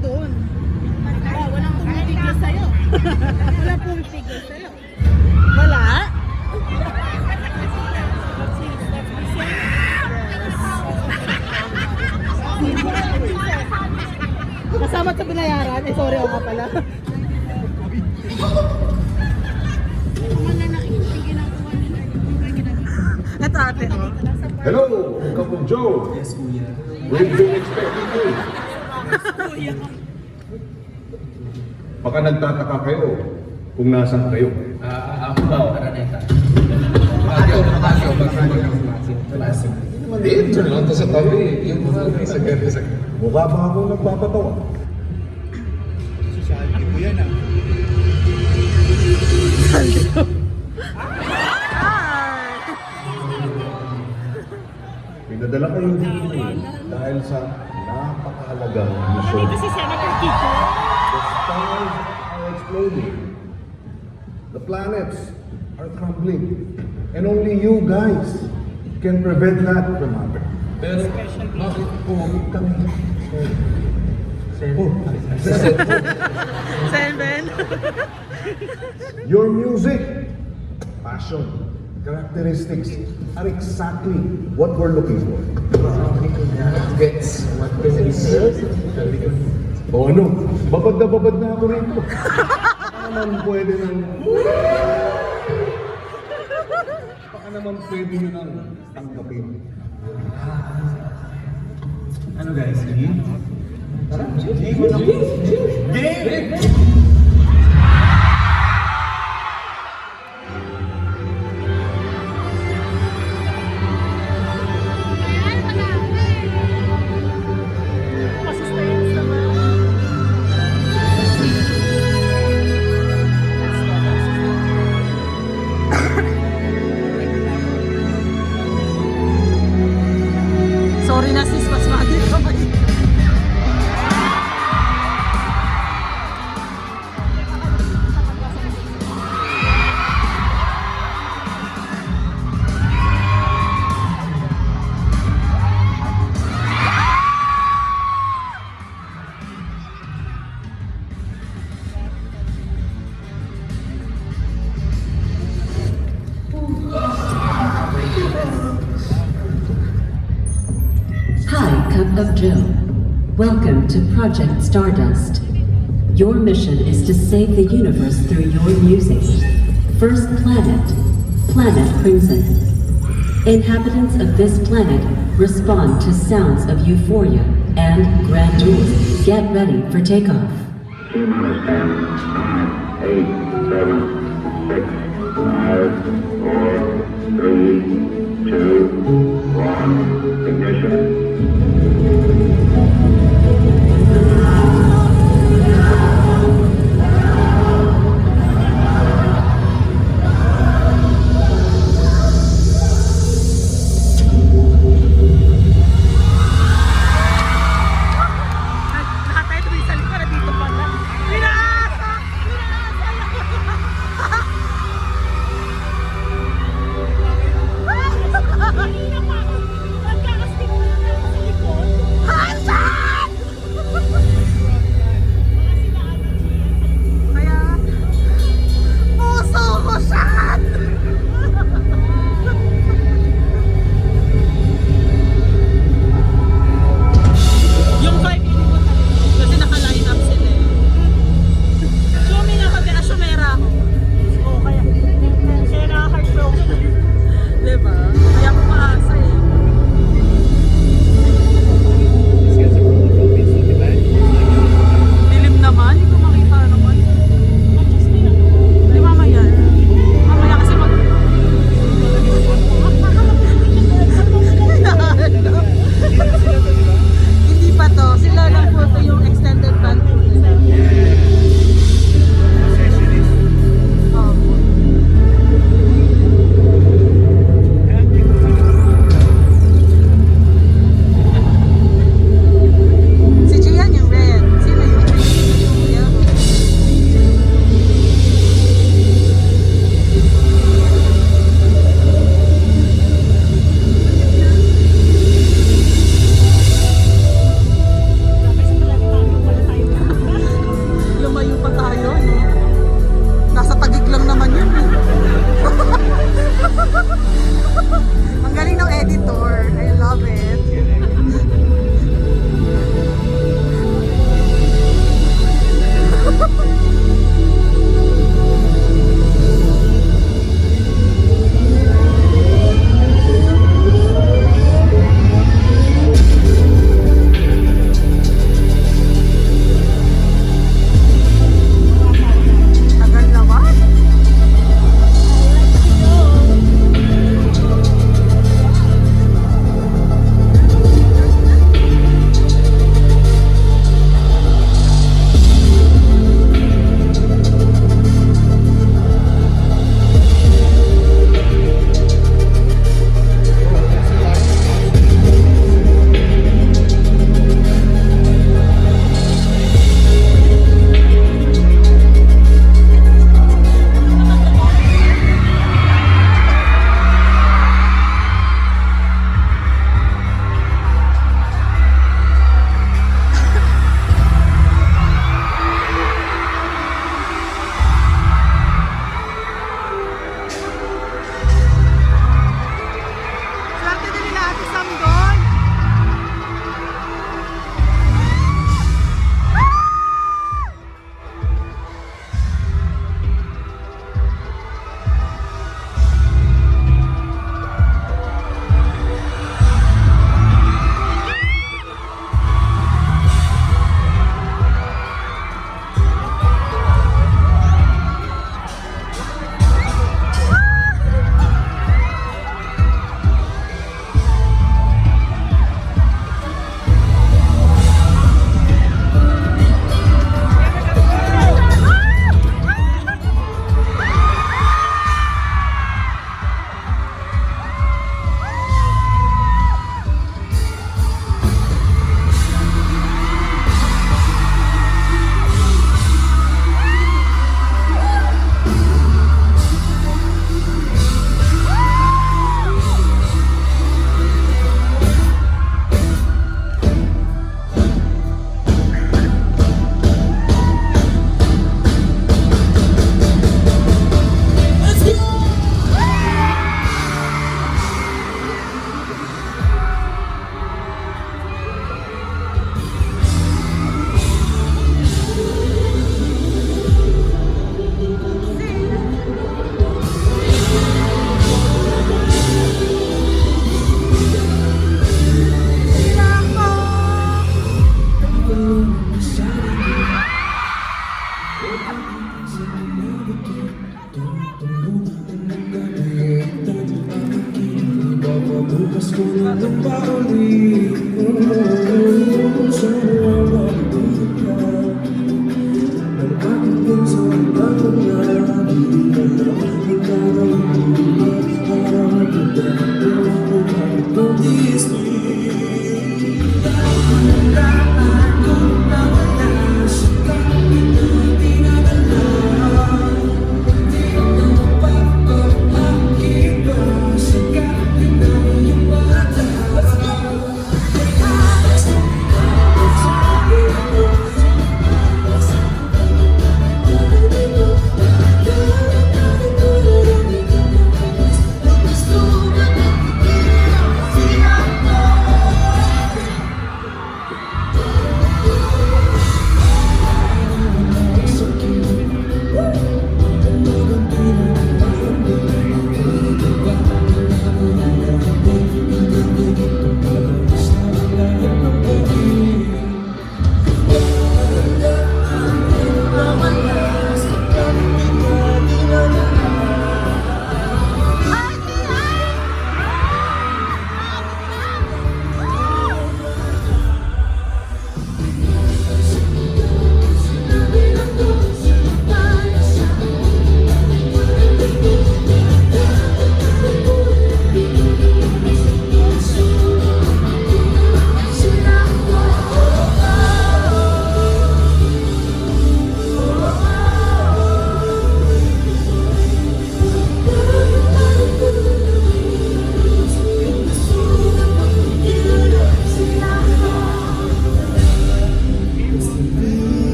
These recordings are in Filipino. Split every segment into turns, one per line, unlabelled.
doon. Walang tumipigil sa'yo. Wala pumipigil sa'yo. Wala? Kasama sa binayaran? Eh, sorry ako nga pala. Ito ate, oh.
Hello, Couple Joe.
Yes, kuya.
We've been expecting you. Baka nagtataka kayo kung nasaan kayo.
Ako ba? Araneta. Classic.
Maliit, dyan lang to sa tabi.
Yung mga sagad.
Mukha ba akong nagpapatawa?
Sociality ko yan ah.
Pinadala kayo dito dahil sa napakahalagang misyon.
Dito si Senator Kiko.
The stars are exploding. The planets are crumbling. And only you guys can prevent that from happening.
Pero, bakit po kami?
Seven.
Your music, passion, characteristics are exactly what we're looking for.
Gets what we say.
O ano, babad na ako rito. Baka naman pwede nang... Baka naman pwede nyo nang tanggapin.
Ano guys? Game? Game!
Masustayan naman. Sorry na sis, mas maalit ka ba?
Hi, Cup of Joe. Welcome to Project Stardust. Your mission is to save the universe through your music. First planet, Planet Crimson. Inhabitants of this planet respond to sounds of euphoria and grandeur. Get ready for takeoff.
T-minus 10, 9, 8, 7, 6, 5, 4, 3, 2, 1, ignition.
Nakatayo tuloy sa likod, dito pala. Pinaasa! Pinaasa!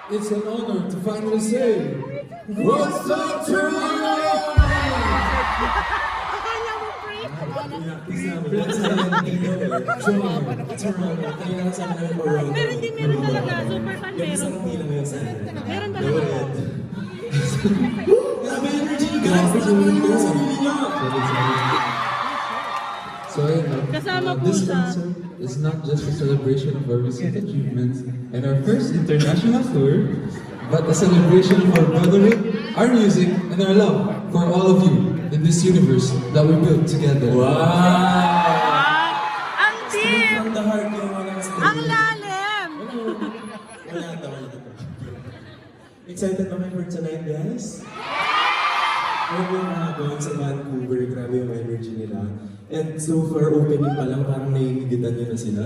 It's an honor to finally say, what's up, Toronto?
Akala mo, freak. Meron din, meron talaga. Super fan, meron. Meron talaga.
So,
Kasama po
this
siya.
concert is not just a celebration of our recent achievements and our first international tour, but a celebration of our brotherhood, our music, and our love for all of you in this universe that we built together.
Ang deep!
From the heart yung walang stage.
Ang lalim!
Wala ito. Excited ba kayo for tonight, guys? Alam mo mga going sa Vancouver, grabe yung energy nila. And so far, opening pa lang, parang naiigitan nyo na sila.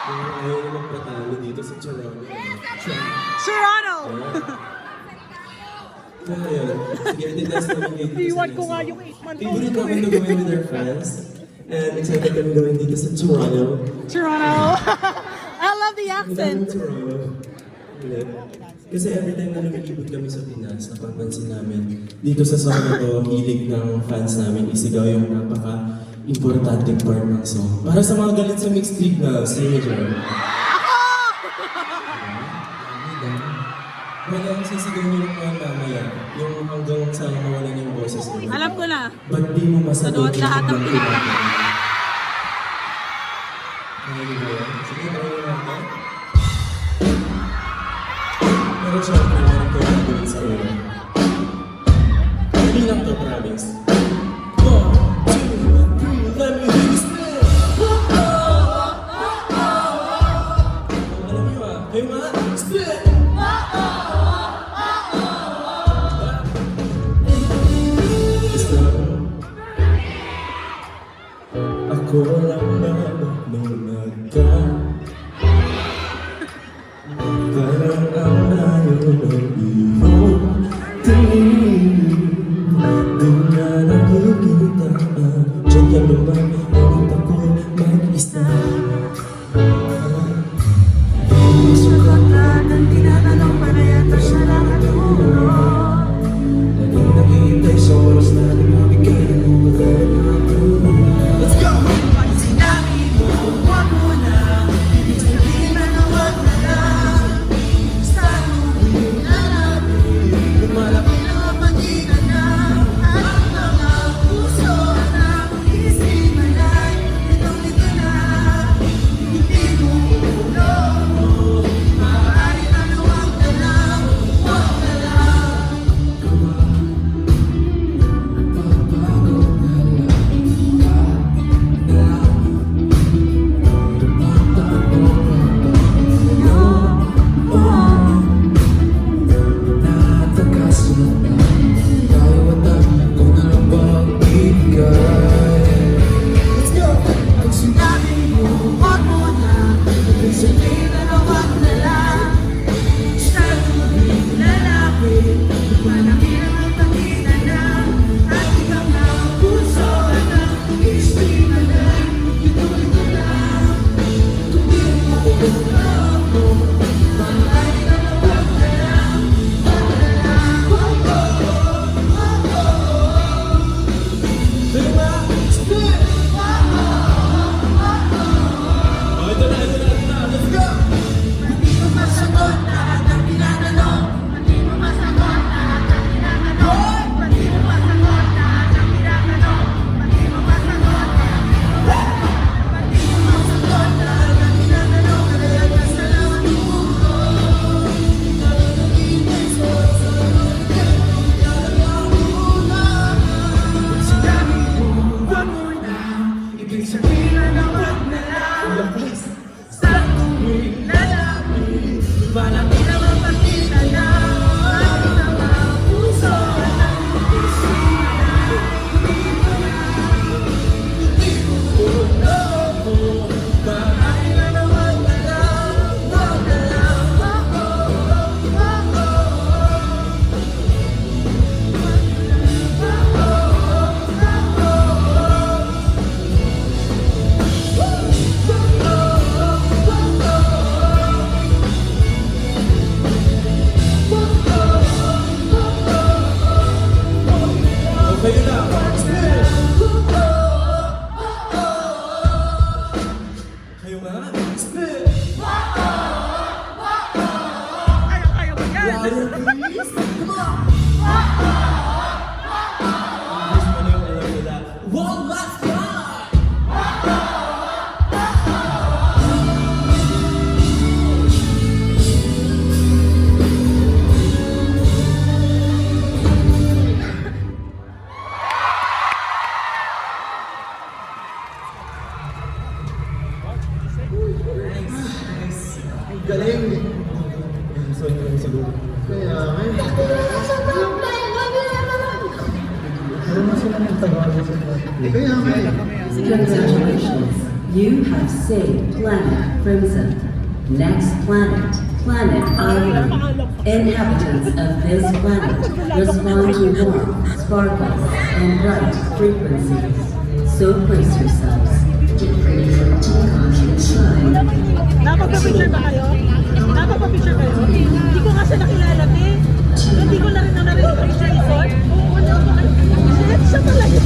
Yung ayaw na magpatalo dito sa Toronto.
Toronto!
Kaya yun, sige, titest namin kayo dito sa
Iwan ko
next
nga
one.
yung 8-month-old
Favorite
ko
namin
eh.
na gawin with our fans. And excited kami gawin dito sa Toronto.
Toronto! I love the
Ang
accent.
daming Toronto. Ulit. Kasi every time na lumilipod kami sa Pinas, napapansin namin, dito sa song na to, hilig ng fans namin isigaw yung napaka-importanting part ng song. Para sa mga galit sa mixed signal, say nyo dyan. Wala ang sisigaw nyo lang mga mamaya, yung hanggang sa mawalan yung boses nyo.
Alam ko na.
Ba't di mo masagot
Sagot lahat ng pinapakita.
Sige, try natin. Pero syempre, meron ko yung gagawin sa ulo. Hindi lang to, promise. 1, 2, 3, let me hear you spin! Alam niyo kayo nga, spin! Ako lang naman nung parang ang layo ng iyong tingin. Di na Kayo nga. Spit!
Kaya mo yan.
Louder, please! Come on! Gusto mo na yung alam nila. One last time!
Galing.
Sorry, siguro.
Kaya nga. Kaya nga.
Congratulations. You have saved Planet Crimson. Next planet, Planet Iron. Inhabitants of this planet respond to warmth, sparkles, and bright frequencies. So brace yourselves. Get ready for T-Con shine.
Napagpa-picture ba kayo? Napagpa-picture kayo? Hindi ko nga siya nakilala, eh. Hindi ko na rin narinig ko siya isot. Oo, wala ko. Shit, siya talaga.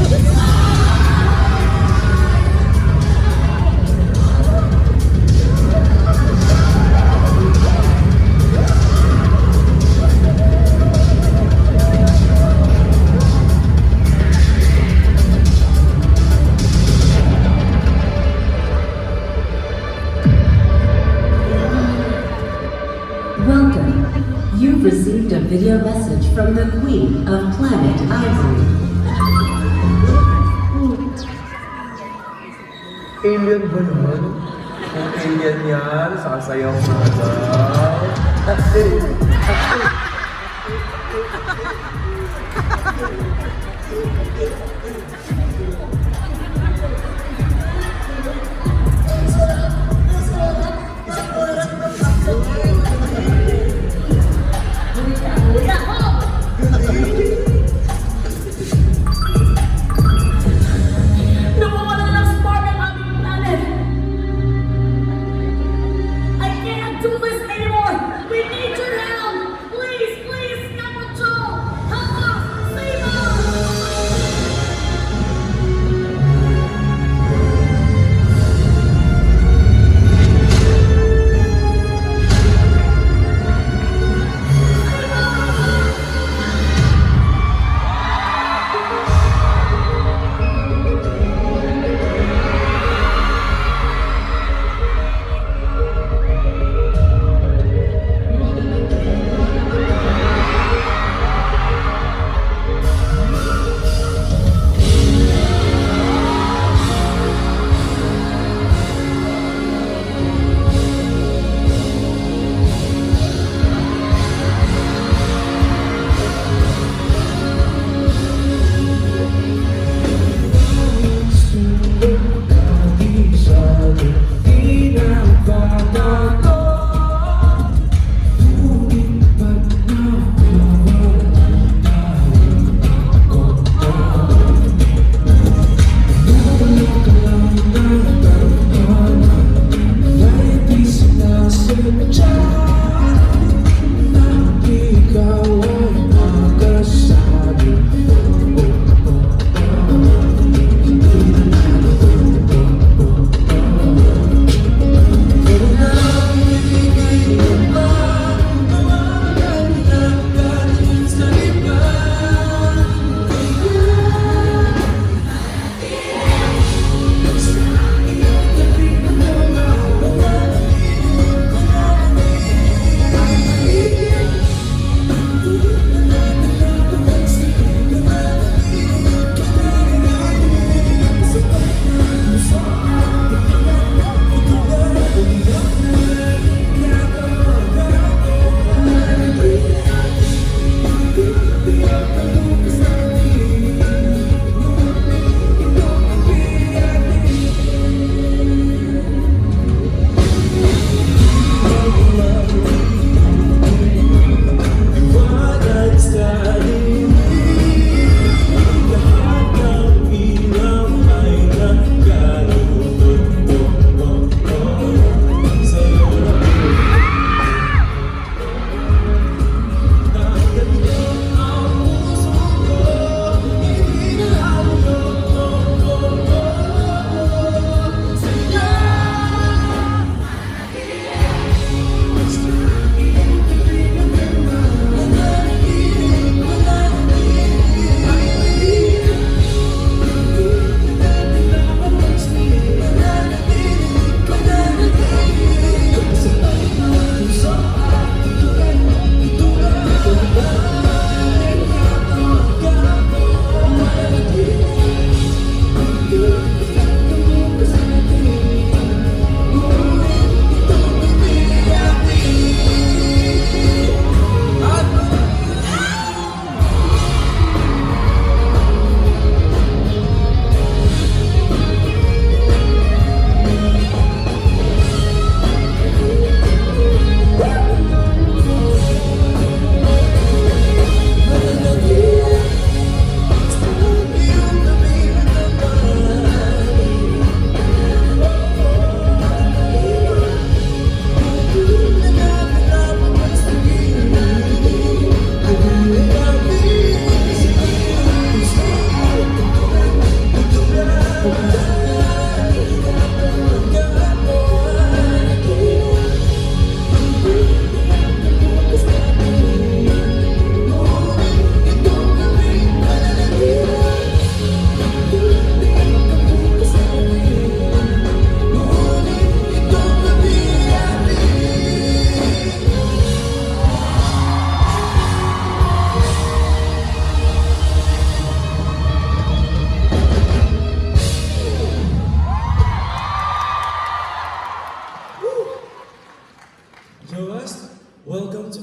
Welcome. You've received a video message from the Queen of Planet Ivory.
Alien ba nun? Kung alien yan, sasayaw na daw.
Nawawala na ng spark ang aming planet! I can't do this anymore! We need your help! Please, please, Capital! Help us! Save us!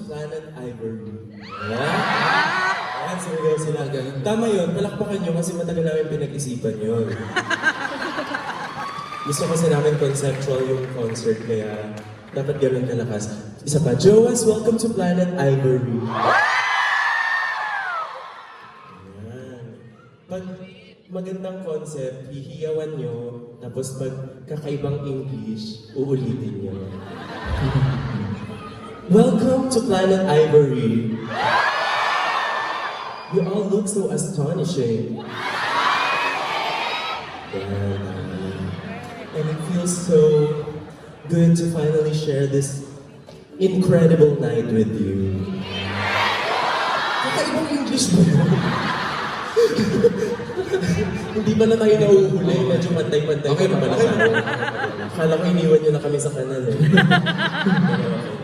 Planet Ivory. Ayan, sumigaw sila. Tama yun, palakpakan nyo kasi matagal namin pinag-isipan yun. Gusto kasi namin conceptual yung concert, kaya dapat gano'n kalakas. Isa pa, Joas, welcome to Planet Ivory. Ayan. Pag magandang concept, hihiyawan nyo, tapos pag kakaibang English, uulitin nyo. Welcome to Planet Ivory. You all look so astonishing. And it feels so good to finally share this incredible night with you. Kakaibang English ba yun? Hindi pa na tayo nauhuli, medyo pantay-pantay. Okay na pala tayo. Akala ko iniwan nyo na kami sa kanal eh.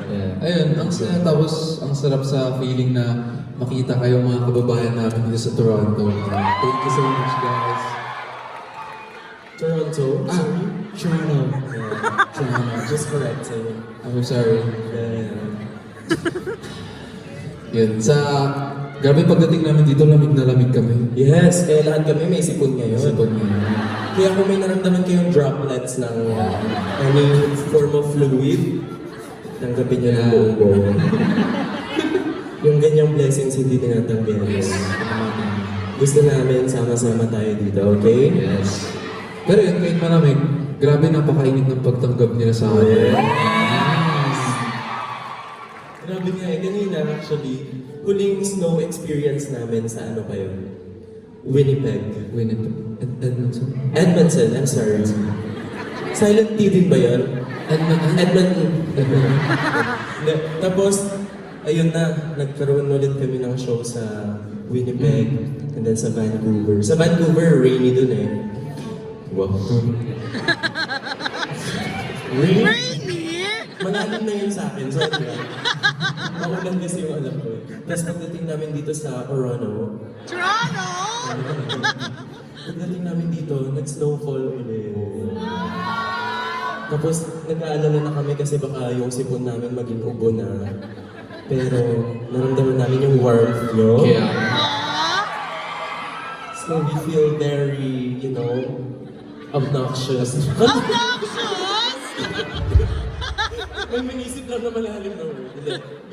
Yeah. Ayun, tapos ang sarap sa feeling na makita kayo mga kababayan namin dito sa Toronto. Thank you so much, guys.
Toronto? Sorry?
Toronto.
Yeah. Toronto. Just correcting.
I'm sorry.
Yeah.
Yun, grabe pagdating namin dito, lamig na lamig kami.
Yes, kaya lahat kami may sipon ngayon.
Sipon ngayon.
Kaya kung may naramdaman kayong droplets ng any form of fluid, tanggapin nyo ng buong. Yung ganyang blessings hindi tinatanggihan. Gusto namin sama-sama tayo dito, okay?
Yes. Pero yun, kahit malamig, grabe napakainit ng pagtanggap nila sa akin.
Yes. Grabe nga eh, kanina actually, huling snow experience namin sa ano pa yun? Winnipeg.
Edmonton.
Edmonton, I'm sorry. Silent T din ba yun? Edmonton. Hindi. Tapos, ayun na, nagkaroon ulit kami ng show sa Winnipeg and then sa Vancouver. Sa Vancouver, rainy dun eh. Wow. Rainy? Malalim na yun sa akin, sorry ah. Makulang kasi yung alam ko eh. Tapos pagdating namin dito sa Toronto. Pagdating namin dito, nag-snowfall ulit. Tapos nag-aalala na kami kasi baka yung sipon namin maging ubo na. Pero naramdaman namin yung warmth nyo.
Kaya,
So we feel very, you know, obnoxious. May manisip lang na malalim na word.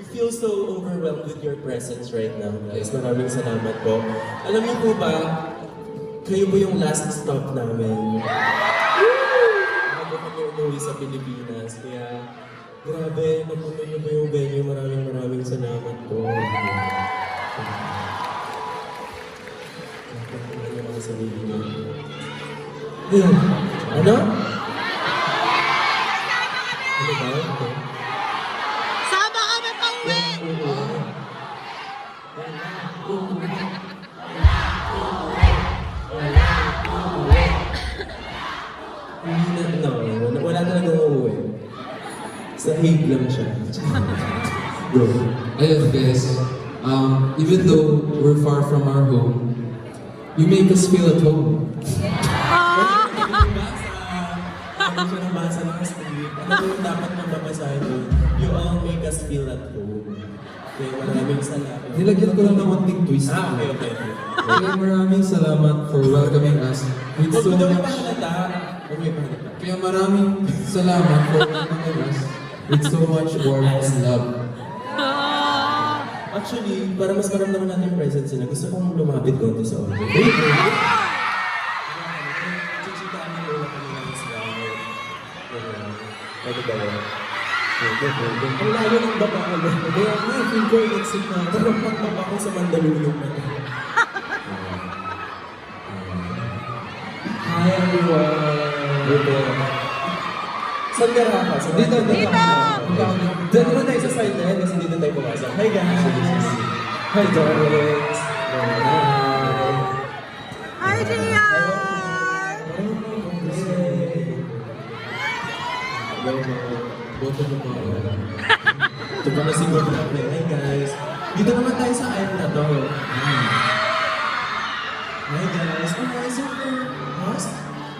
We feel so overwhelmed with your presence right now, guys. Maraming salamat po. Alam niyo po ba, kayo po yung last stop namin. Bago kami umuwi sa Pilipinas. Kaya, grabe, napuno niyo po yung venue. Maraming salamat po. Napuno niyo mga sarili niyo. Ayun. Ano? Ano ba?
Sama kami pauwi!
Wala talagang uuwi. Sa hate lang siya. Go.
ayun guys, even though we're far from our home, you make us feel at home.
Ano siya nabasa ng script? Ano ba yung dapat mababasahin doon? You all make us feel at home. Kaya maraming salamat.
Nilagyan ko lang ng konting twist.
Okay.
Kaya maraming salamat for welcoming us with
Huwag
so
mo daw may
much.
pahalata. Huwag may pahalata.
Kaya maraming salamat for welcoming us with so much warmth and love.
Actually, para mas maramdaman natin yung presence nila, gusto kong lumapit konti sa audio. Chichita kami muna kami ng slide. Pwede ba yun? Ang layo ng baba ko. Kaya nga, feel ko exit na. Parang pagpapa ko sa Mandaluyong na. Hi everyone! Saan ka raka? Dito! Diyan naman tayo sa side na yan kasi dito tayo pumasok. Hi guys! Hi darlings!
Hi, Gian!
Boto mo pa.
Ito pa na si Bob namin. Hi guys! Dito naman tayo sa aisle na to. Hi guys! Oh, nice of us!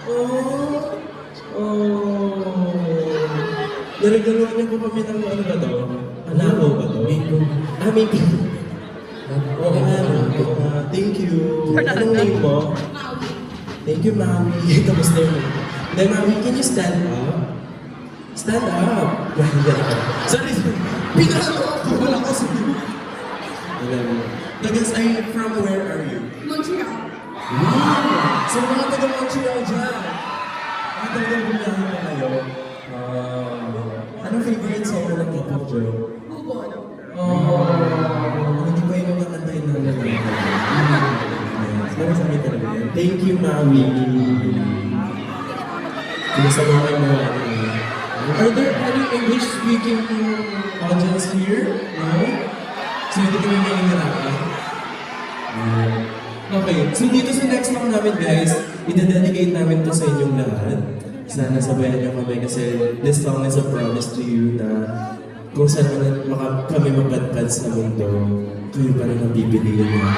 Oh! Narigaluan niyo po kami ng ano ba to? Nako ba to? May Oo nga, thank you. Anong name mo? Thank you, Mami. Tapos na yun. Then, Mami, can you stand up? Stand up! Sorry, pinalo ako. Wala ko sa Tagas, from where are you?
Montreal.
Wow! So, mga taga Montreal dyan. Mga talagang bumiyahin pa kayo. Anong favorite song mo ng Pop Joe?
Bubon.
Hindi pa yung mga kantahin na naman. Pero sa akin talaga yan. Thank you, Mami. Pinasamahan mo ako. Are there any English-speaking audience here? No? So, hindi kami may inarapan? Okay, so dito sa next song namin guys, ina-dedicate namin to sa inyong lahat. Sana sabayan niyo kami kasi this song is a promise to you na kung saan kami mapadpad sa mundo, kayo pa rin ang bibiliin namin.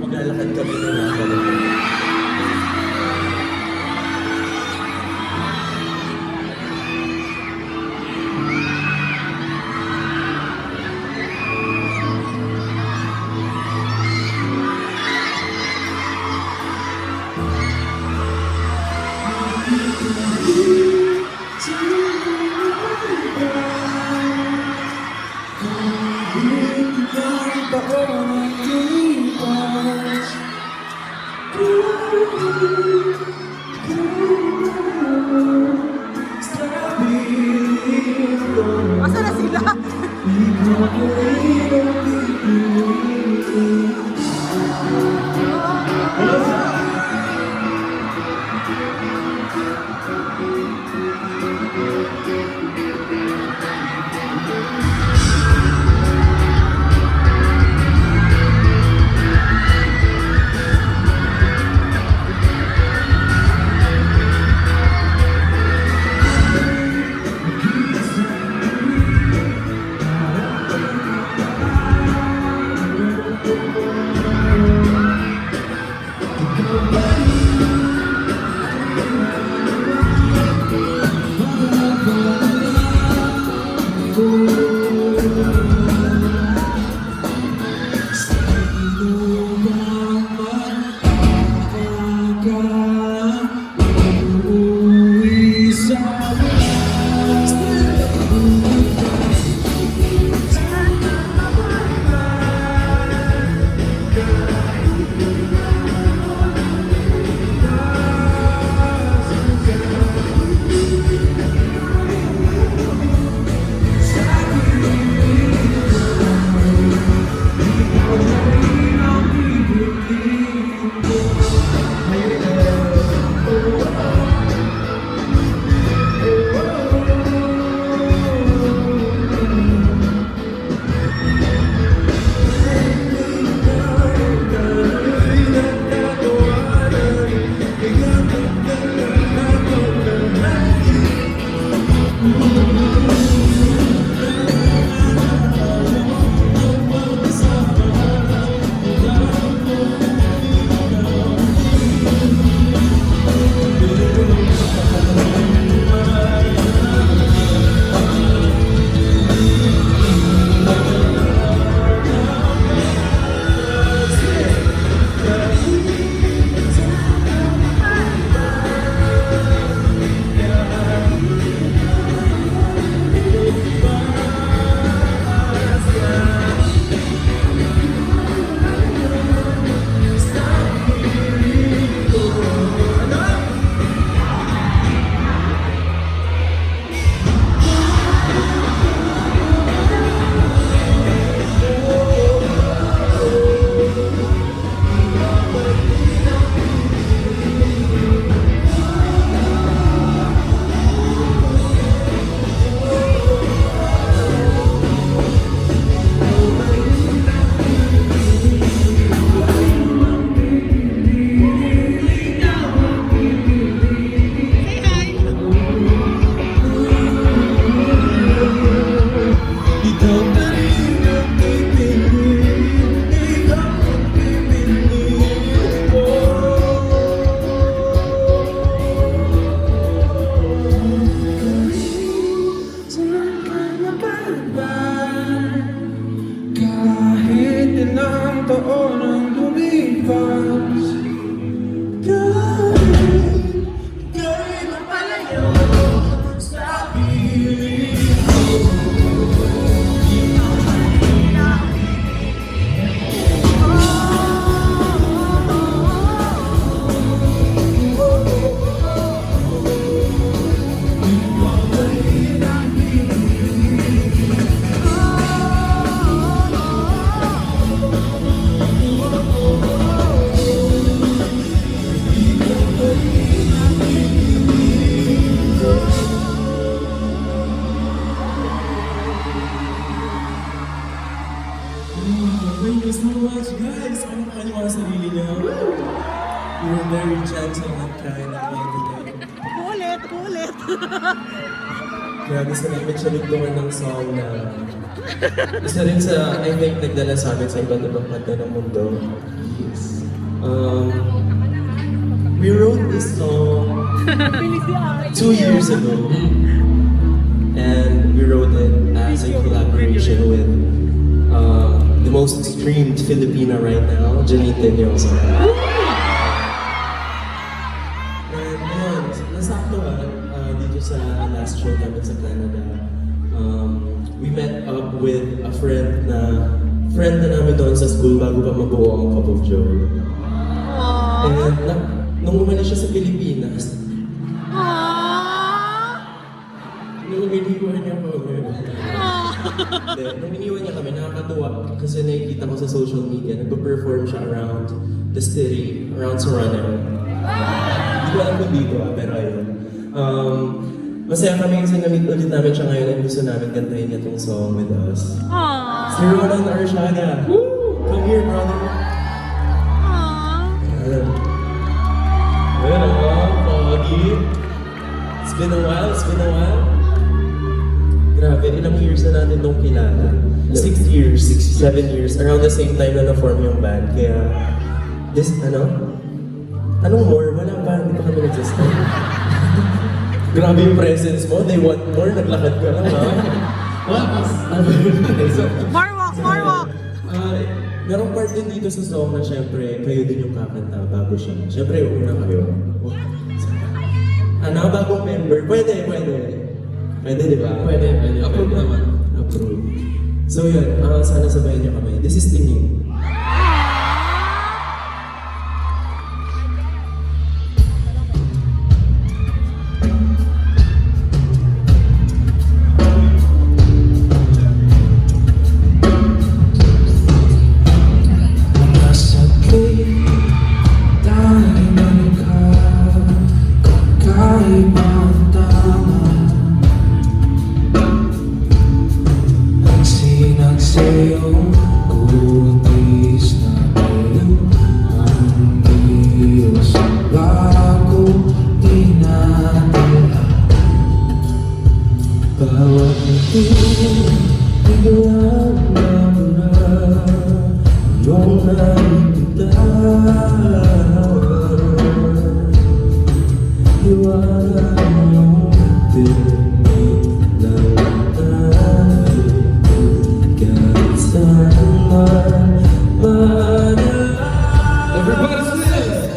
Maglalakad kami na nakalaman.
Asa na sila?
very gentle and kind and welcoming.
Ulit, ulit.
Kaya gusto namin siya lugtungan ng song na isa rin sa, I think, nagdala sa amin sa iba't ibang kanta ng mundo. We wrote this song 2 years ago. And we wrote it as a collaboration with the most streamed Filipina right now, Janine Tenyosa. And yun, nasakto dito sa last show namin sa Canada. We met up with a friend na namin doon sa school bago pa mabuo ang Cup of Joe. And nung umalis siya sa Pilipinas, nung iniwan niya kami. Nung iniwan niya kami, nakakatuwa kasi nakikita ko sa social media, nagpa-perform siya around the city, around Serrano. Hindi ko alam kung dito pero ayun. Masaya kami kasi na-meet ulit namin siya ngayon and gusto namin kantahin niya tong song with us. Si Roland Arshada. Come here, brother. Pogi. It's been a while. Grabe, ilang years na natin nung kilala? 6 years, 7 years, around the same time na na-form yung band. Kaya, anong more? Wala pa, hindi pa kami nagsistay. Grabe yung presence mo, they want more, naglakad ka lang, ha?
More walk.
Merong part din dito sa song na syempre, kayo din yung kakanta bago siya. Syempre, una kayo. Bagong member, pwede. Pwede, di ba?
Pwede. Approve naman.
Approve. So yun, sana sabayan niyo kami. This is Tingin.
Sa'yong kutis na kayo ang Diyos bago tinatala. Bawat ito, biglang namura iyong nakikita. Iwanan iyong tinig ng tayo.
Everybody sing!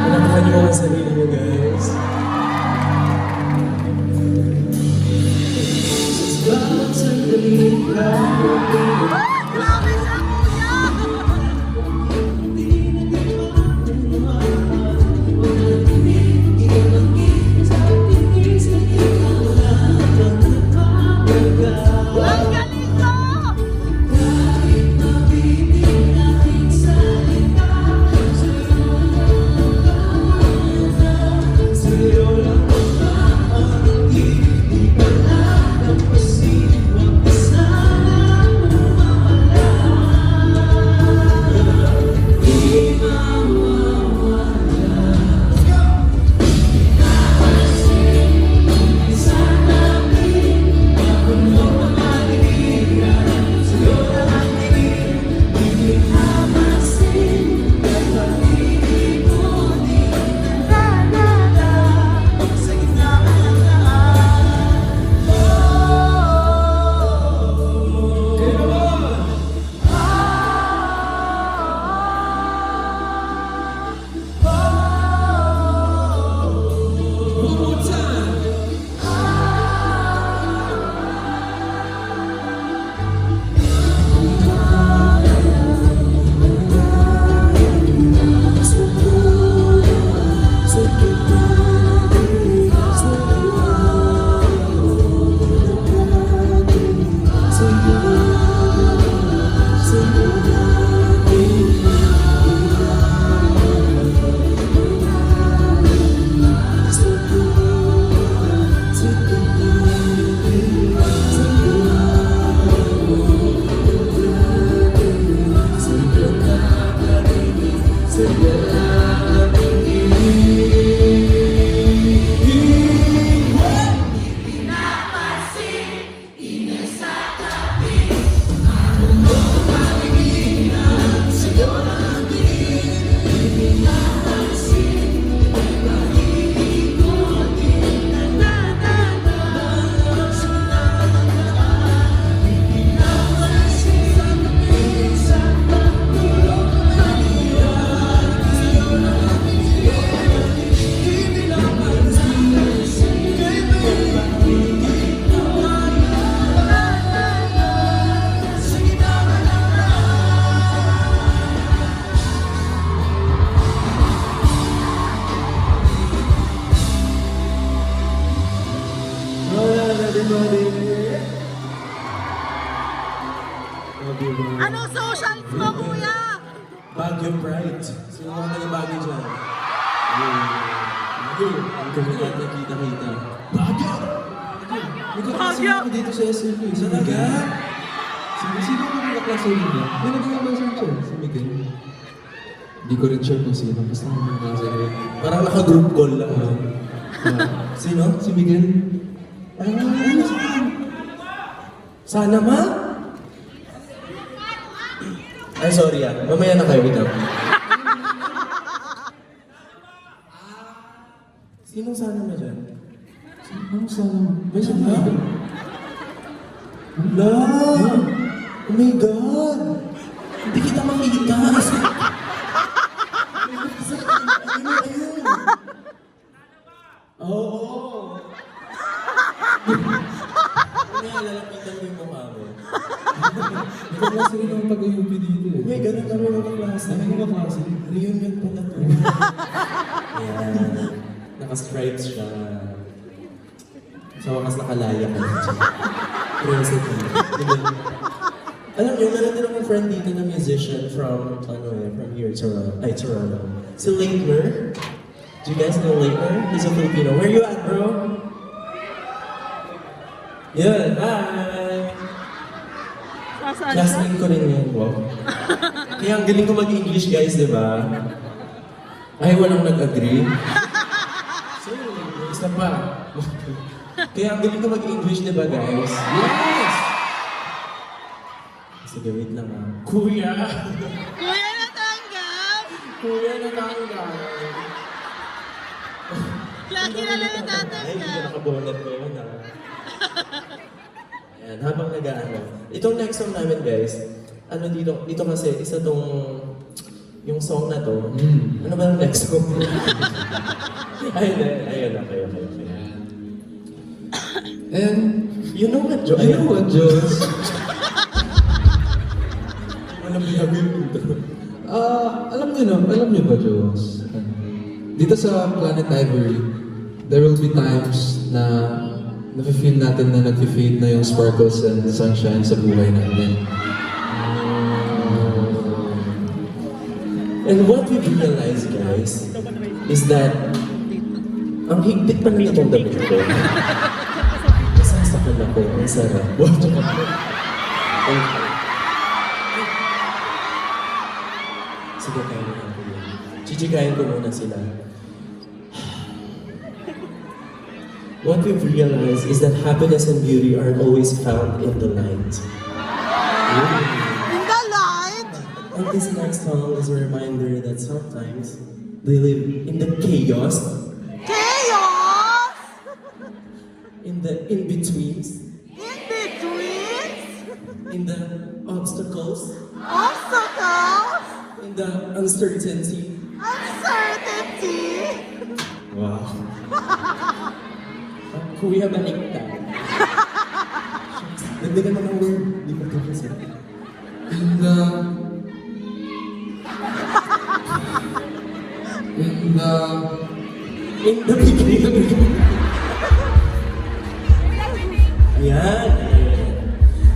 Panampakan niyo ang sarili niyo, guys. Bawat sandali
Grabe siya, kuya. Ang galing mo! Anong socials mo, kuya?
Baguio Pride. Sino mga taga Baguio dyan? Baguio. Ang kumikat na kita-kita. Baguio!
May kaklase ako dito sa SLP.
Talaga?
Sino ko may kaklase dito? May nagkaklase siya. Si Miguel. Hindi ko rin sure kung sino. Basta may kaklase ko.
Parang naka-group call lang. Sino?
Si Miguel.
Sana ma? Ay, sorry ah. Mamaya na kayo, wait lang. Sinong sana na dyan?
Ano sana?
May sana? La! Oh my God! Hindi kita makita! Ayun! Oo! Mamaya lalapitan mo yung mukha mo.
May kaklase rin akong taga-UP dito eh.
May ganun kami ng kaklase.
Ano ba klase?
Reunion pa na to. Ayan. Naka-stripes siya. Sa wakas nakalaya ka na siya. Present na. Alam niyo, meron din akong friend dito na musician from here, Toronto. Si Laitner. Do you guys know Laitner? He's a Filipino. Where you at, bro? Yun, hi!
Sasaan siya?
Classmate ko rin yun, wow. Kaya ang galing ko mag-English, guys, di ba? Ay, walang nag-agree. So, isa pa. Kaya ang galing ko mag-English, di ba, guys? Yes! Sige, wait lang ah. Kuya!
Kuya natanggap!
Kuya natanggap!
Lagi na lang
Ay, hindi ko
natanggap.
nakabonet ko yun ah. Ayan, habang nag-ano. Itong next song namin, guys, ano dito kasi, isa tong, yung song na to, ano ba yung next song? Ayun, okay.
And,
You know what, Joe?
you know what, Jones?
Walang bihagin dito.
Alam niyo ba, Jones? Dito sa Planet Ivory, there will be times na nafe-feel natin na nag-fade na yung sparkles and sunshine sa buhay natin.
And what we realize, guys, is that ang higpit pa na itong damit ko. Nasasakal ako. Ang sarap. Wow, sige, kaya na ako yun. Chichikayin ko muna sila. What we've realized is that happiness and beauty are always found in the light.
In the light!
And this next song is a reminder that sometimes they live in the chaos,
Chaos!
in the in-betweens,
In between!
in the obstacles,
Obstacles!
in the uncertainty.
Uncertainty!
Wow. Kuya baliktad. Dagdagan mo ng word. Di ba ito kasi?
In
the beginning. Ayan.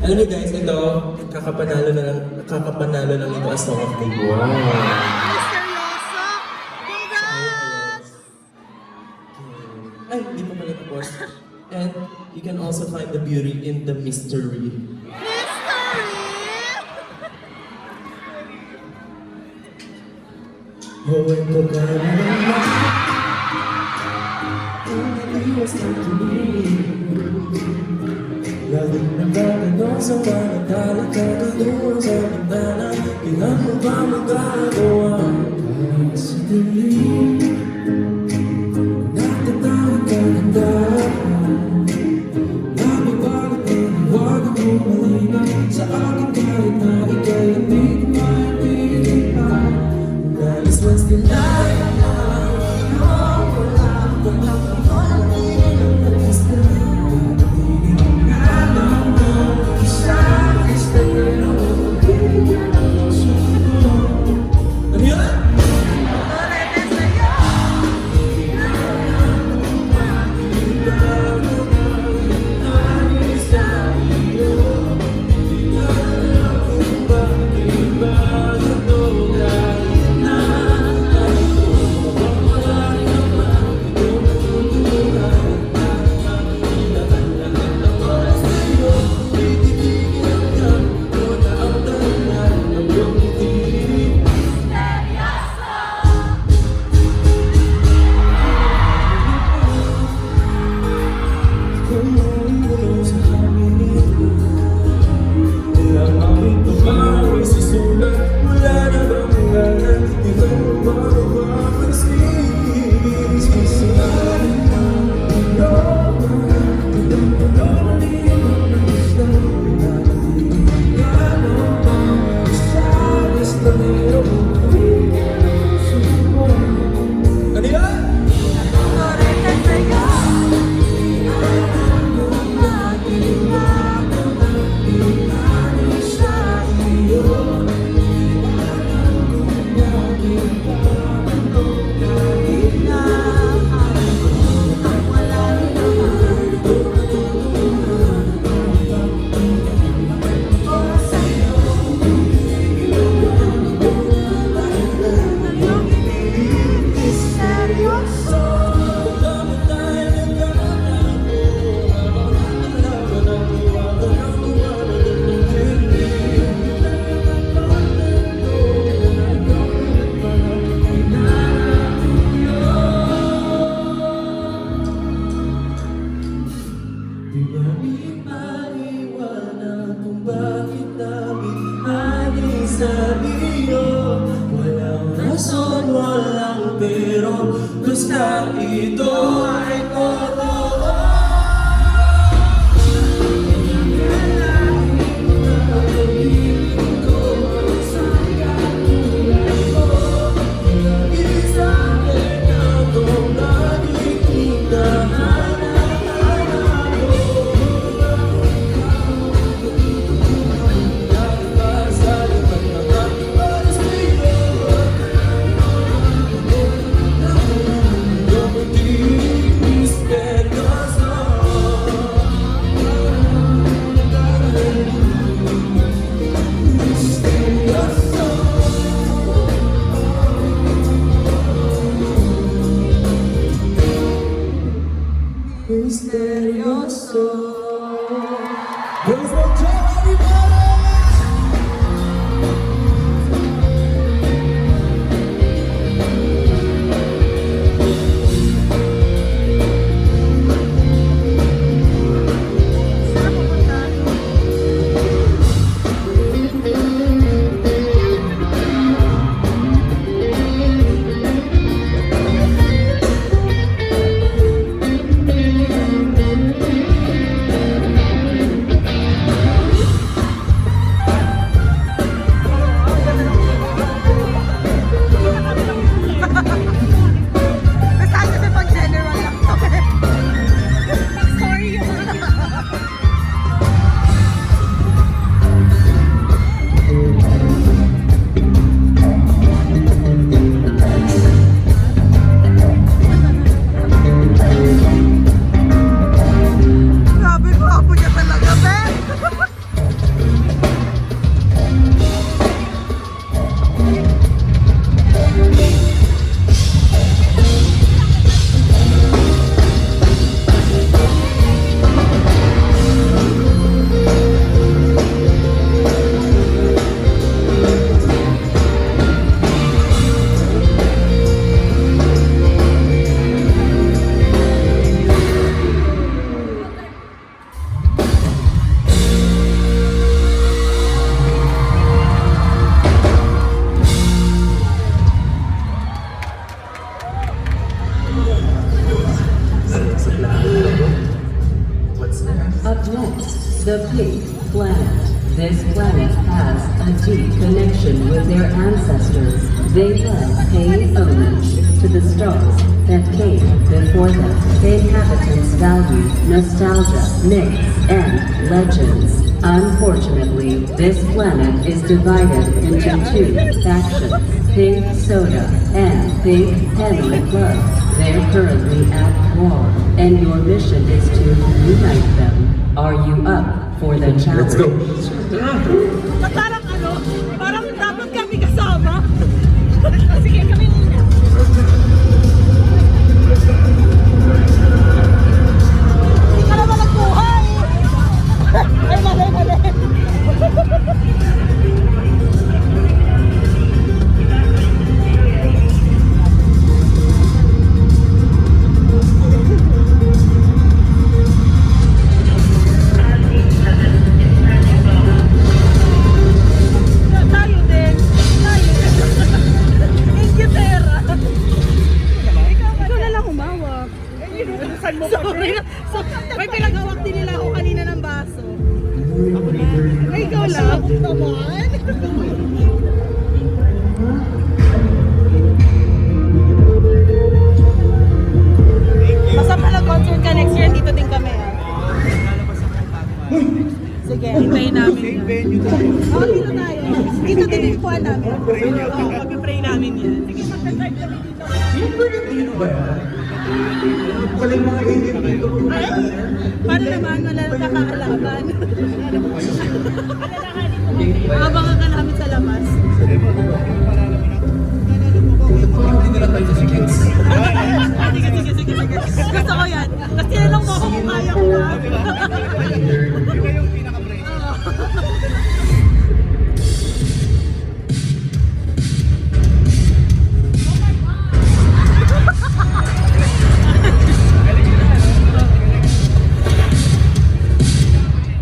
Alam niyo guys, ito, kakapanalo lang ito as Song of the Year.
Misteryoso! Congrats!
Ay, hindi pa pala tapos. And you can also find the beauty in the mystery.
Mystery!
Kwento ka na naman. Umiiwas na tumingin. Laging nagtatanong sa mga tala, kagaluhan sa bintana. Kailan mo ba magagawa? Kahit sa dilim, natatawag ka ng dahan. Nabibagat ang hiwaga mo malinaw sa akin kahit na ika'y hindi ko maintindihan. Nais mas kailangan na iyong wala kung nakapagpapalagin ang pag-isla. Pagdatingin nga lang ng isang estero, pag-ibigyan ang puso ko. Ano yun?
bakit namin ay sabiyo. Walang rason, walang pero, basta ito ay totoo. Misterioso. Girls will tell everybody.
Basta kasi pag general lang to. Sorry yun. Grabe, gwapo niya talaga, Ben.
Up next, the Pink Planet. This planet has a deep connection with their ancestors. They love paying homage to the stars that came before them. The inhabitants value nostalgia, myths, and legends. Unfortunately, this planet is divided into two factions, Pink Soda and Pink Henry Club. They're currently at war, and your mission is to unite them. Are you up for the challenge?
Let's go.
Parang ano, parang dapat kami kasama. Sige, kami muna. Hindi ka naman nagbuhay. Ay, mali. Tayo din. Inglaterra. Ikaw na lang humawak. Sorry. May pinagawak din nila ako kanina ng baso. Ay, ikaw lang. Naman. Basta pala concert ka next year, dito din kami. Sige, hintayin namin. Same venue tayo. Oo, dito tayo. Dito din yung puwan namin. Oo, pag-pray namin yan. Sige, mag-start kami dito. Ay, paano naman? Wala nang kakakalaban. Abangan ka namin sa labas.
Hindi na lang tayo sa tickets.
Sige. Gusto ko yan. Kasi lang mo ako kung kaya ko na.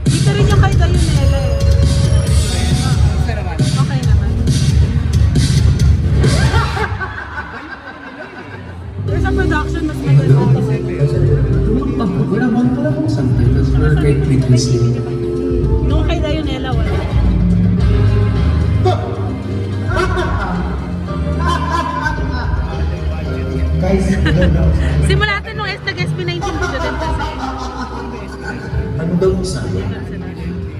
Dito rin yung kay Dayunele.
listening.
Nung kay Dionela, wala.
Guys, ano daw?
Simula natin nung nag-SP19 video din kasi.
Ano daw yung sabi?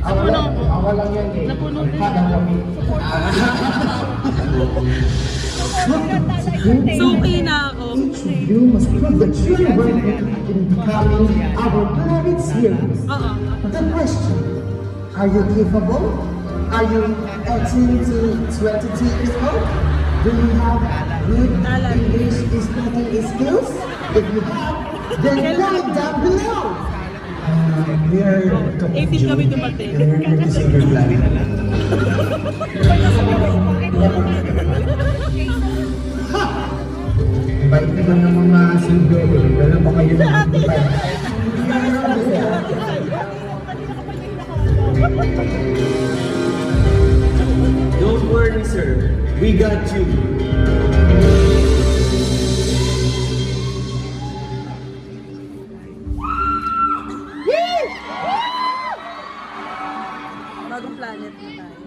Napuno ko.
Awa lang yan eh.
Napuno din.
Parang kami.
Suki na ako.
You must prove that you are worthy in becoming our planet's heroes.
Oo.
The question, are you capable? Are you 18 to 22 years old? Do you have good English speaking skills? If you have, then comment down below. We are
18 kami dumating.
Bait naman ng mga silbi. Dala pa kayo ng
Don't worry, sir. We got you.
Bagong planet na tayo.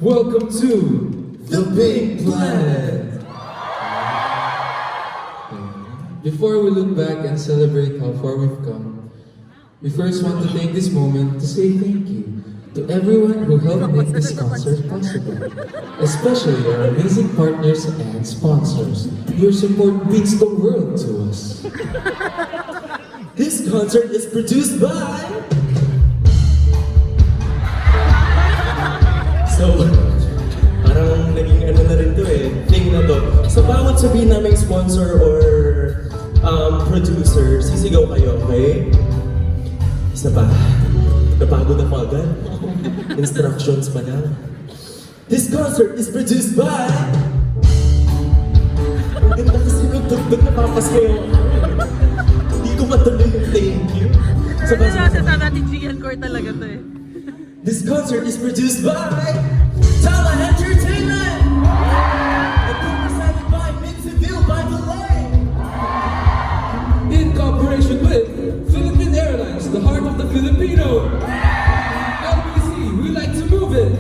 Welcome to The Big Planet! Before we look back and celebrate how far we've come, we first want to take this moment to say thank you to everyone who helped make this concert possible, especially our amazing partners and sponsors. Your support means the world to us.
This concert is produced by... So, parang naging ano na rin to thing na to. Sa bawat sabihin naming sponsor or producer, sisigaw kayo, okay? Isa pa, napagod ako agad. Instructions pa lang. This concert is produced by... Ang ganda kasi nung tugtog na papas kayo. Hindi ko matuloy yung thank you.
Ano nasa natin GL Core talaga to eh.
This concert is produced by Tala Entertainment! And presented by Mixville by the Lake!
In cooperation with Philippine Airlines, the heart of the Filipino. LBC, we like to move it.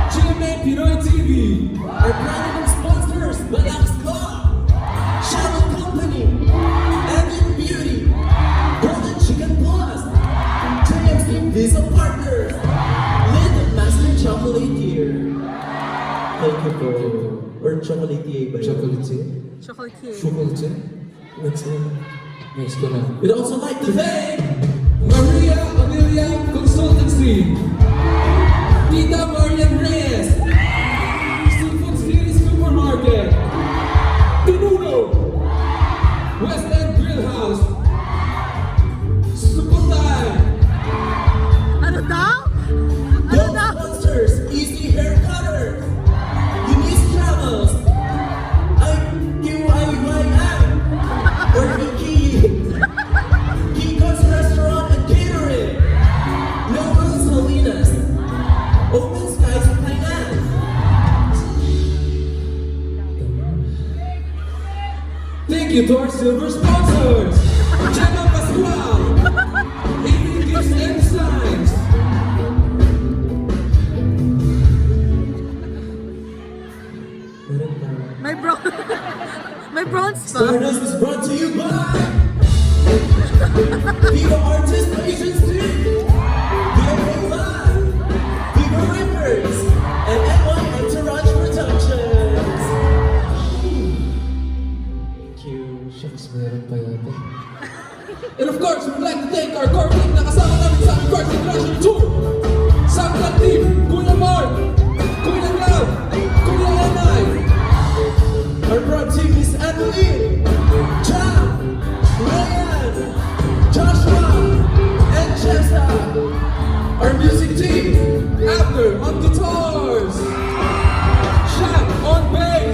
GMA Pinoy TV.
Our platinum sponsors, Malax Law, Shadow Company, Ambient Beauty, Golden Chicken Plus, JMC Visa Partners, Lind Master Chocolatier. Thank you po. Or Chocolatier ba yun?
Chocolate.
Chocolate cake.
Chocolate.
Next one.
Next ko na.
We'd also like to thank
Maria Amelia Consultancy. Tita Marian Reyes. Seafood City Supermarket. Pinuno. West End Grill House. Suputay.
Ano daw? Ano
those
daw?
sponsors, Easy Hair Cutter, Eunice Travels, IQIYM, or Kiko's Restaurant and Catering, Noble Salinas, Open Skies Finance.
Thank you to our silver sponsors. Gemma Pascual. Evening Gifts and Signs.
May bro... May bronze pa.
Stardust is brought to you by Viva Artist Agency, Viva Live, Viva Records, and NY Entourage Productions. Thank you.
Shucks, meron pa yata. And of course, we'd like to thank our core team na kasama namin sa Art International Tour. Sa Team,